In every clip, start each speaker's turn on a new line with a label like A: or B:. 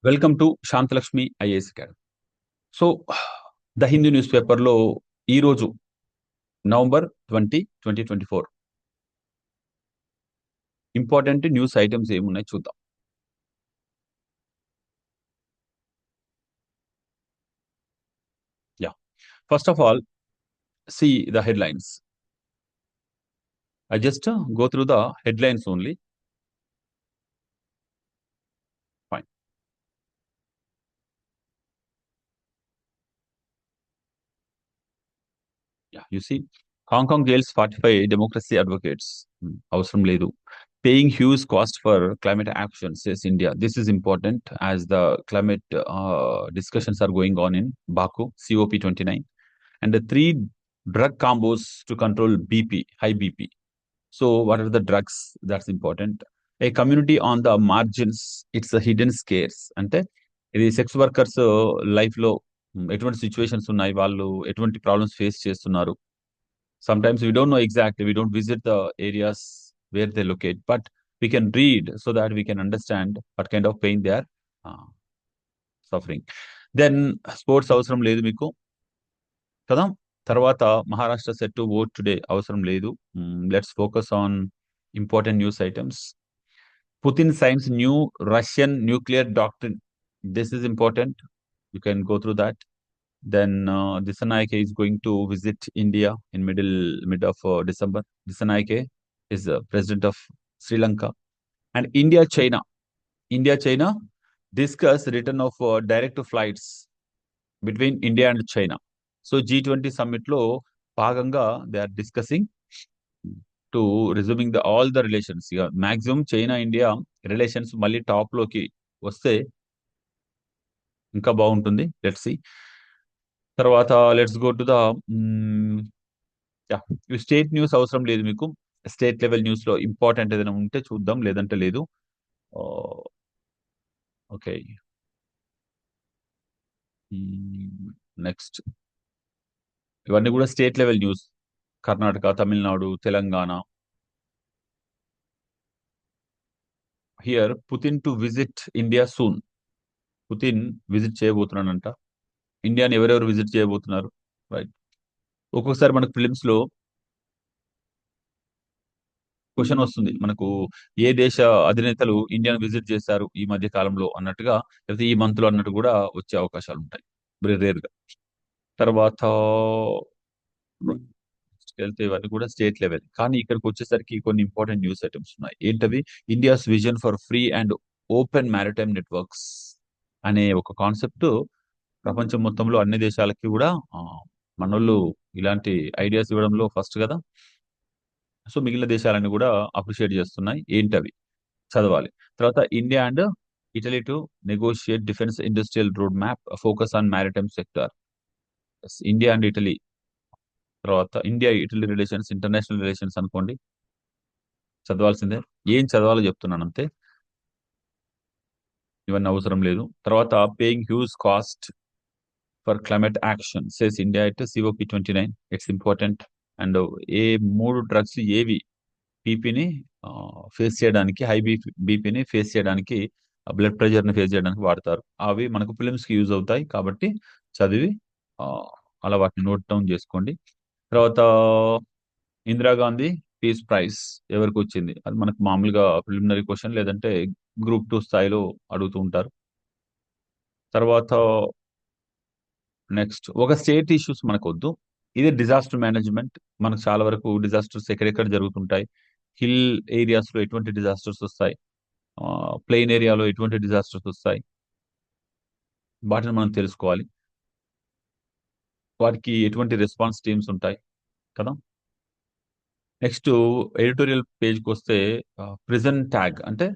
A: Welcome to Shantalakshmi IAS academy. So the Hindu news పేపర్లో ఈరోజు November 20, 2024 important news items ఏమున్నాయి చూద్దాం. Yeah, first of all, see the headlines. I just go through the headlines only. Fine. Yeah, you see, Hong Kong jails 45 democracy advocates. అవసరం లేదు. Paying huge cost for climate action, says India. This is important as the climate discussions are going on in Baku, COP29, and the three drug combos to control BP, high BP. So, what are the drugs? That's important. A community on the margins, it's a hidden scares. అంటే ఇది sex workers life లో ఎటువంటి situations ఉన్నాయి, వాళ్ళు ఎటువంటి problems face చేస్తున్నారు. Sometimes we don't know exactly, we don't visit the areas where they locate, but we can read so that we can understand what kind of pain they are uh, suffering. Then sports అవసరం లేదు మీకు కదా. తర్వాత Maharashtra set to vote today అవసరం లేదు. Let's focus on important news items. Putin science new Russian nuclear doctrine. This is important. You can go through that. Then Dissanayake is going to visit India in mid of December. Dissanayake is the president of Sri Lanka. And India China discuss return of direct flights between India and China. So G20 summit లో భాగంగా they are discussing to resuming all the relations. ఇక maximum China India relations మళ్ళీ top లోకి వస్తే ఇంకా బాగుంటుంది. Let's see. తర్వాత let's go to the state news అవసరం లేదు మీకు. స్టేట్ లెవెల్ న్యూస్ లో ఇంపార్టెంట్ ఏదైనా ఉంటే చూద్దాం, లేదంటే లేదు. Okay, next. ఇవన్నీ కూడా state level news. Karnataka, Tamil Nadu, Telangana. Here Putin to visit India soon. Putin visit చేయబోతున్నాడంట ఇండియాని. ఎవరెవరు విజిట్ చేయబోతున్నారు, రైట్. ఒక్కొక్కసారి మనకు ఫిలిమ్స్ లో క్వశ్చన్ వస్తుంది మనకు, ఏ దేశ అధినేతలు ఇండియాను విజిట్ చేశారు ఈ మధ్య కాలంలో అన్నట్టుగా, లేకపోతే ఈ మంత్ లో అన్నట్టు కూడా వచ్చే అవకాశాలు ఉంటాయి, వెరీ రేర్ గా. తర్వాత వెళ్తే ఇవన్నీ కూడా స్టేట్ లెవెల్. కానీ ఇక్కడికి వచ్చేసరికి కొన్ని ఇంపార్టెంట్ న్యూస్ ఐటమ్స్ ఉన్నాయి. ఏంటవి? India's vision for free and open maritime networks అనే ఒక కాన్సెప్ట్ ప్రపంచం మొత్తంలో అన్ని దేశాలకి కూడా మనోళ్ళు ఇలాంటి ఐడియాస్ ఇవ్వడంలో ఫస్ట్ కదా. సో మిగిలిన దేశాలన్నీ కూడా అప్రిషియేట్ చేస్తున్నాయి. ఏంటవి చదవాలి. తర్వాత India and Italy to negotiate defence industrial road map, focus on maritime sector. India and Italy. తర్వాత India Italy relations international relations అనుకోండి, చదవాల్సిందే. ఏం చదవాలో చెప్తున్నాను అంతే, ఇవన్నీ అవసరం లేదు. తర్వాత paying huge cost for climate action, says India it COP29. It's important. And a మూడు డ్రగ్స్ ఏవి బీపీని ఫేస్ చేయడానికి, హై బీపీని ఫేస్ చేయడానికి, బ్లడ్ ప్రెషర్ని ఫేస్ చేయడానికి వాడతారు, అవి మనకు ఫిలిమ్స్కి యూజ్ అవుతాయి. కాబట్టి చదివి ఆ, అలా వాటిని నోట్ డౌన్ చేసుకోండి. తర్వాత ఇందిరాగాంధీ పీస్ ప్రైజ్ ఎవరికి వచ్చింది, అది మనకు మామూలుగా ప్రిలిమినరీ క్వశ్చన్, లేదంటే గ్రూప్ 2 స్థాయిలో అడుగుతూ ఉంటారు. తర్వాత నెక్స్ట్, ఒక స్టేట్ ఇష్యూస్ మనకు వద్దు, ఇది డిజాస్టర్ మేనేజ్మెంట్. మనకు చాలా వరకు డిజాస్టర్స్ ఎక్కడెక్కడ జరుగుతుంటాయి, హిల్ ఏరియాస్ లో ఎటువంటి డిజాస్టర్స్ వస్తాయి, ప్లెయిన్ ఏరియాలో ఎటువంటి డిజాస్టర్స్ వస్తాయి, వాటిని మనం తెలుసుకోవాలి. వాటికి ఎటువంటి రెస్పాన్స్ టీమ్స్ ఉంటాయి కదా. నెక్స్ట్ ఎడిటోరియల్ పేజ్కి వస్తే, ప్రిజన్ ట్యాగ్ అంటే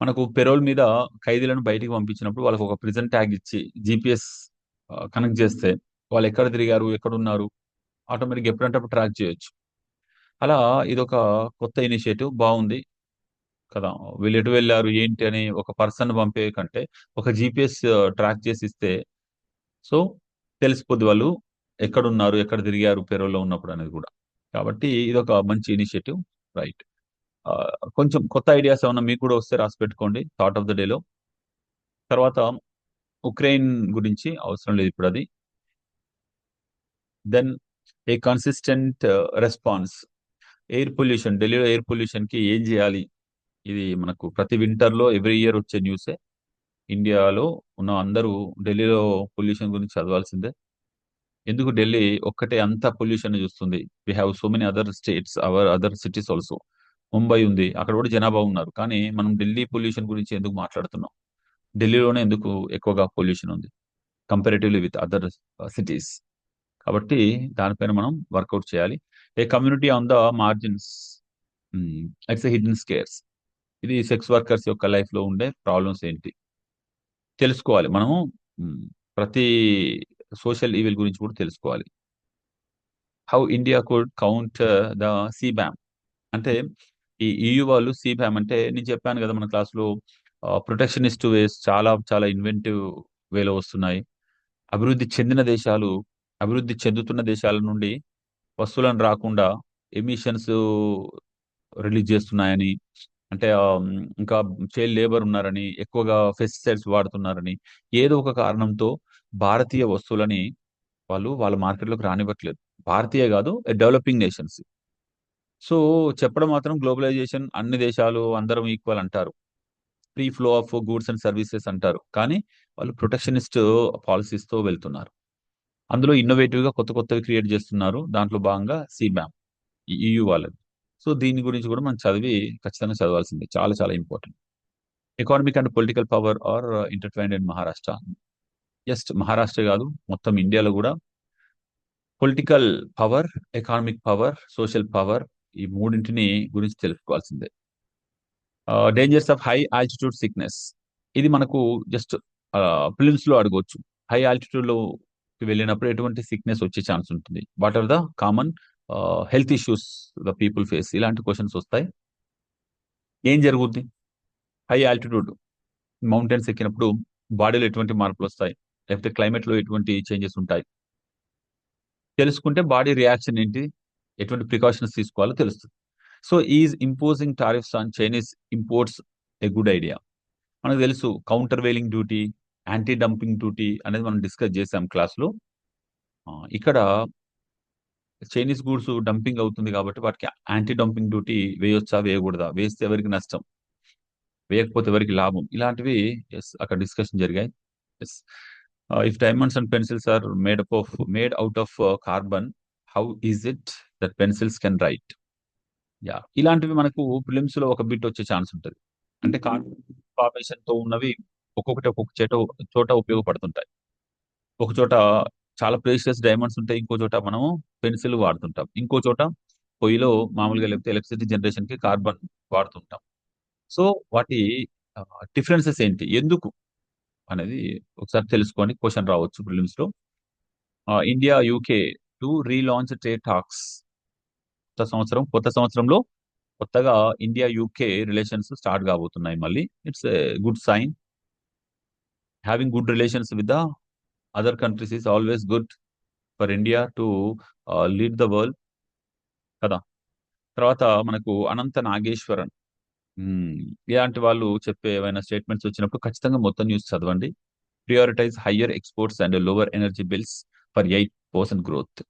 A: మనకు పెరోల్ మీద ఖైదీలను బయటికి పంపించినప్పుడు వాళ్ళకి ఒక ప్రిజన్ ట్యాగ్ ఇచ్చి GPS కనెక్ట్ చేస్తే వాళ్ళు ఎక్కడ తిరిగారు, ఎక్కడ ఉన్నారు, ఆటోమేటిక్ ఎప్పుడంటే అప్పుడు ట్రాక్ చేయొచ్చు. అలా ఇదొక కొత్త ఇనిషియేటివ్, బాగుంది కదా. వీళ్ళు ఎటు వెళ్ళారు ఏంటి అని ఒక పర్సన్ పంపే కంటే ఒక GPS ట్రాక్ చేసి ఇస్తే, సో తెలిసిపోద్ది వాళ్ళు ఎక్కడున్నారు, ఎక్కడ తిరిగారు పెరోల్లో ఉన్నప్పుడు అనేది కూడా. కాబట్టి ఇది ఒక మంచి ఇనిషియేటివ్, రైట్. కొంచెం కొత్త ఐడియాస్ ఏమన్నా మీకు కూడా వస్తే రాసి పెట్టుకోండి థాట్ ఆఫ్ ద డేలో. తర్వాత ఉక్రెయిన్ గురించి అవసరం లేదు ఇప్పుడు అది. Then a consistent response. Air pollution, ఢిల్లీలో ఎయిర్ పొల్యూషన్ కి ఏం చేయాలి? ఇది మనకు ప్రతి వింటర్ లో ఎవ్రీ ఇయర్ వచ్చే న్యూసే. ఇండియాలో ఉన్న అందరూ ఢిల్లీలో పొల్యూషన్ గురించి చదవాల్సిందే. ఎందుకు ఢిల్లీ ఒక్కటే అంత పొల్యూషన్ చూస్తుంది? We have so many other states, our other cities also. Mumbai ఉంది, అక్కడ కూడా జనాభా ఉన్నారు, కానీ మనం ఢిల్లీ పొల్యూషన్ గురించి ఎందుకు మాట్లాడుతున్నాం? ఢిల్లీలోనే ఎందుకు ఎక్కువగా పొల్యూషన్ ఉంది కంపారిటివ్లీ విత్ అదర్ సిటీస్? కాబట్టి దానిపైన మనం వర్కౌట్ చేయాలి. A community on the margins, it's hidden scars. ఇది సెక్స్ వర్కర్స్ యొక్క లైఫ్ లో ఉండే ప్రాబ్లమ్స్ ఏంటి తెలుసుకోవాలి మనము. మ్, ప్రతి సోషల్ ఈవిల్ గురించి కూడా తెలుసుకోవాలి. How India could count the CBAM. అంటే ఈ EU వాళ్ళు సిబ్యామ్ అంటే, నేను చెప్పాను కదా మన క్లాస్లో, ప్రొటెక్షనిస్ట్ వేస్ చాలా చాలా ఇన్వెంటివ్ వేలో వస్తున్నాయి. అభివృద్ధి చెందిన దేశాలు అభివృద్ధి చెందుతున్న దేశాల నుండి వస్తువులను రాకుండా ఎమిషన్స్ రిలీజ్ చేస్తున్నాయని, అంటే ఇంకా చైల్డ్ లేబర్ ఉన్నారని, ఎక్కువగా పెస్టిసైడ్స్ వాడుతున్నారని, ఏదో ఒక కారణంతో భారతీయ వస్తువులని వాళ్ళు వాళ్ళ మార్కెట్లోకి రానివ్వట్లేదు. భారతీయ కాదు, డెవలపింగ్ నేషన్స్. సో చెప్పడం మాత్రం గ్లోబలైజేషన్, అన్ని దేశాలు అందరం ఈక్వల్ అంటారు, free flow of goods and services అంటారు, కానీ వాళ్ళు ప్రొటెక్షనిస్ట్ పాలసీస్తో వెళ్తున్నారు. అందులో ఇన్నోవేటివ్ గా కొత్త కొత్తవి క్రియేట్ చేస్తున్నారు. దాంట్లో భాగంగా సిబ్యామ్, EU వాళ్ళది. సో దీని గురించి కూడా మనం చదివి ఖచ్చితంగా చదవాల్సిందే, చాలా చాలా important. Economic and political power are intertwined in Maharashtra. Just Maharashtra కాదు, మొత్తం ఇండియాలో కూడా political power, economic power, social power, ఈ మూడింటిని గురించి తెలుసుకోవాల్సిందే. Dangers of high altitude sickness. ఇది మనకు జస్ట్ ప్రిలిమ్స్ లో అడగవచ్చు. హై ఆల్టిట్యూడ్ లో వెళ్ళినప్పుడు ఎటువంటి సిక్నెస్ వచ్చే ఛాన్స్ ఉంటుంది? What are the common health issues the people face? ఇలాంటి క్వశ్చన్స్ వస్తాయి. ఏం జరుగుద్ది హై ఆల్టిట్యూడ్ మౌంటైన్స్ ఎక్కినప్పుడు? బాడీలో ఎటువంటి మార్పులు వస్తాయి, లేకపోతే క్లైమేట్ లో ఎటువంటి చేంజెస్ ఉంటాయి తెలుసుకుంటే బాడీ రియాక్షన్ ఏంటి, ఎటువంటి ప్రికాషన్స్ తీసుకోవాలో తెలుస్తుంది. So is imposing tariffs on Chinese imports a good idea? మనకు తెలుసు counter wailing duty, anti dumping duty అనేది మనం డిస్కస్ చేసాం క్లాస్లో. ఇక్కడ చైనీస్ గూడ్స్ డంపింగ్ అవుతుంది కాబట్టి వాటికి యాంటీ డంపింగ్ డ్యూటీ వేయొచ్చా వేయకూడదా, వేస్తే ఎవరికి నష్టం, వేయకపోతే ఎవరికి లాభం, ఇలాంటివి ఎస్ అక్కడ డిస్కషన్ జరిగాయి. Yes. If diamonds and pencils are made out of carbon, how is it that pencils can write? Yeah, ఇలాంటివి మనకు ప్రిలిమ్స్ లో ఒక బిట్ వచ్చే ఛాన్స్ ఉంటుంది. అంటే కార్బన్ ఫార్మేషన్ తో ఉన్నవి ఒక్కొక్కటి ఒక్కొక్క చోట ఉపయోగపడుతుంటాయి. ఒక చోట చాలా ప్రేషియస్ డైమండ్స్ ఉంటాయి, ఇంకో చోట మనము పెన్సిల్ వాడుతుంటాం, ఇంకో చోట పొయ్యిలో మామూలుగా లేకపోతే ఎలక్ట్రిసిటీ జనరేషన్ కి కార్బన్ వాడుతుంటాం. సో వాటి డిఫరెన్సెస్ ఏంటి, ఎందుకు అనేది ఒకసారి తెలుసుకొని క్వశ్చన్ రావచ్చు ప్రిలిమ్స్ లో. India UK to relaunch trade talks. కొత్త సంవత్సరంలో కొత్తగా ఇండియా యూకే రిలేషన్స్ స్టార్ట్ కాబోతున్నాయి మళ్ళీ. It's good sign. Having good relations with the other countries is always good for India to lead the world కదా. తర్వాత మనకు అనంత నాగేశ్వరన్, మ్మ్, ఇలాంటి వాళ్ళు చెప్పే ఏవైనా స్టేట్మెంట్స్ వచ్చినప్పుడు ఖచ్చితంగా మొత్తం న్యూస్ చదవండి. Prioritise higher exports and lower energy bills for 8% growth.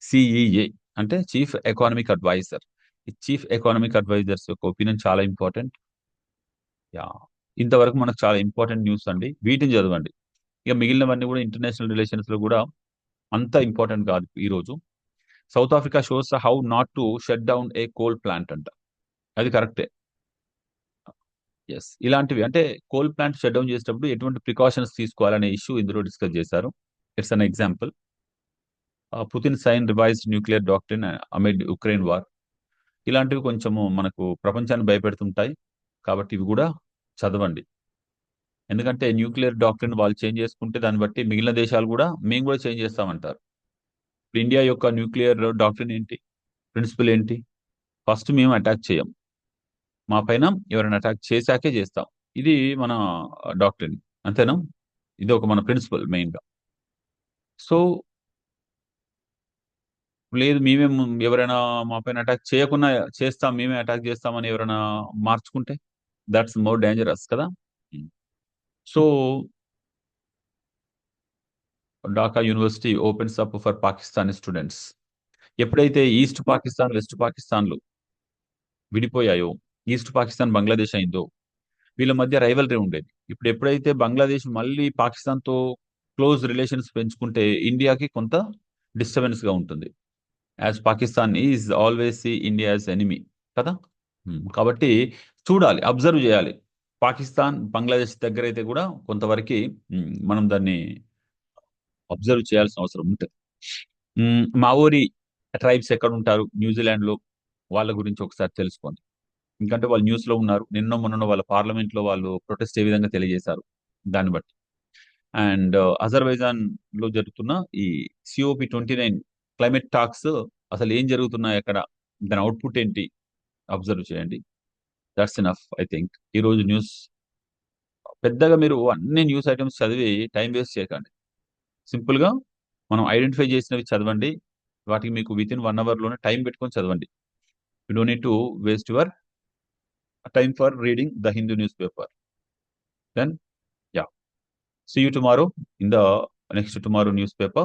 A: CEA అంటే చీఫ్ ఎకానమిక్ అడ్వైజర్. ఈ చీఫ్ ఎకానమిక్ అడ్వైజర్స్ యొక్క ఒపీనియన్ చాలా ఇంపార్టెంట్. యా, ఇంతవరకు మనకు చాలా ఇంపార్టెంట్ న్యూస్ అండి, వీటిని చదవండి. ఇక మిగిలినవన్నీ కూడా ఇంటర్నేషనల్ రిలేషన్స్ లో కూడా అంత ఇంపార్టెంట్ కాదు ఈ రోజు. South Africa shows how not to shut down A coal plant అంట. అది కరెక్టే. ఎస్, ఇలాంటివి అంటే కోల్ ప్లాంట్ షట్ డౌన్ చేసేటప్పుడు ఎటువంటి ప్రికాషన్స్ తీసుకోవాలనే ఇష్యూ ఇందులో డిస్కస్ చేశారు. It's an example. Putin sign revised nuclear doctrine amid Ukraine war. ఇలాంటివి కొంచెము మనకు ప్రపంచాన్ని భయపెడుతుంటాయి, కాబట్టి ఇవి కూడా చదవండి. ఎందుకంటే న్యూక్లియర్ డాక్ట్రిన్ వాళ్ళు చేంజ్ చేసుకుంటే దాన్ని బట్టి మిగిలిన దేశాలు కూడా మేము కూడా చేంజ్ చేస్తామంటారు. ఇప్పుడు ఇండియా యొక్క న్యూక్లియర్ డాక్ట్రిన్ ఏంటి, ప్రిన్సిపల్ ఏంటి? ఫస్ట్ మేము అటాక్ చేయం, మా పైన ఎవరైనా అటాక్ చేశాకే చేస్తాం. ఇది మన డాక్టరీన్, అంతేనా? ఇది ఒక మన ప్రిన్సిపల్ మెయిన్ గా. సో లేదు మేమే ఎవరైనా మా పైన అటాక్ చేయకుండా చేస్తాం, మేమే అటాక్ చేస్తామని ఎవరైనా మార్చుకుంటే దట్స్ మోర్ డేంజరస్ కదా. So Dhaka university opens up for Pakistani students. ఎప్పుడైతే ఈస్ట్ పాకిస్తాన్, వెస్ట్ పాకిస్తాన్లు విడిపోయాయో, ఈస్ట్ పాకిస్తాన్ బంగ్లాదేశ్ అయిందో, వీళ్ళ మధ్య రైవలరీ ఉండేది. ఇప్పుడు ఎప్పుడైతే బంగ్లాదేశ్ మళ్ళీ పాకిస్తాన్తో క్లోజ్ రిలేషన్స్ పెంచుకుంటే ఇండియాకి కొంత డిస్టర్బెన్స్ గా ఉంటుంది. As Pakistan is always see India as enemy కదా. కాబట్టి చూడాలి, అబ్జర్వ్ చేయాలి. పాకిస్తాన్ బంగ్లాదేశ్ దగ్గర అయితే కూడా కొంతవరకు మనం దాన్ని అబ్జర్వ్ చేయాల్సిన అవసరం ఉంటుంది. మావోరి ట్రైబ్స్ ఎక్కడ ఉంటారు న్యూజిలాండ్ లో, వాళ్ళ గురించి ఒకసారి తెలుసుకోండి. ఎందుకంటే వాళ్ళు న్యూస్ లో ఉన్నారు. నిన్న మొన్న వాళ్ళ పార్లమెంట్ లో వాళ్ళు ప్రొటెస్ట్ ఏ విధంగా తెలియజేశారు దాన్ని బట్టి. అండ్ అజర్బైజాన్ లో జరుగుతున్న ఈ COP29 క్లైమేట్ టాక్స్ అసలు ఏం జరుగుతున్నాయి అక్కడ, దాని అవుట్పుట్ ఏంటి అబ్జర్వ్ చేయండి. That's enough I think. ఈ రోజు న్యూస్ పెద్దగా మీరు అన్ని న్యూస్ ఐటమ్స్ చదివి టైం వేస్ట్ చేయకండి. సింపుల్ గా మనం ఐడెంటిఫై చేసినవి చదవండి. వాటికి మీకు విత్ ఇన్ 1 hour లోనే టైం పెట్టుకొని చదవండి. You don't need to waste your time for reading the Hindu newspaper. Then, yeah. See you tomorrow in the next tomorrow newspaper.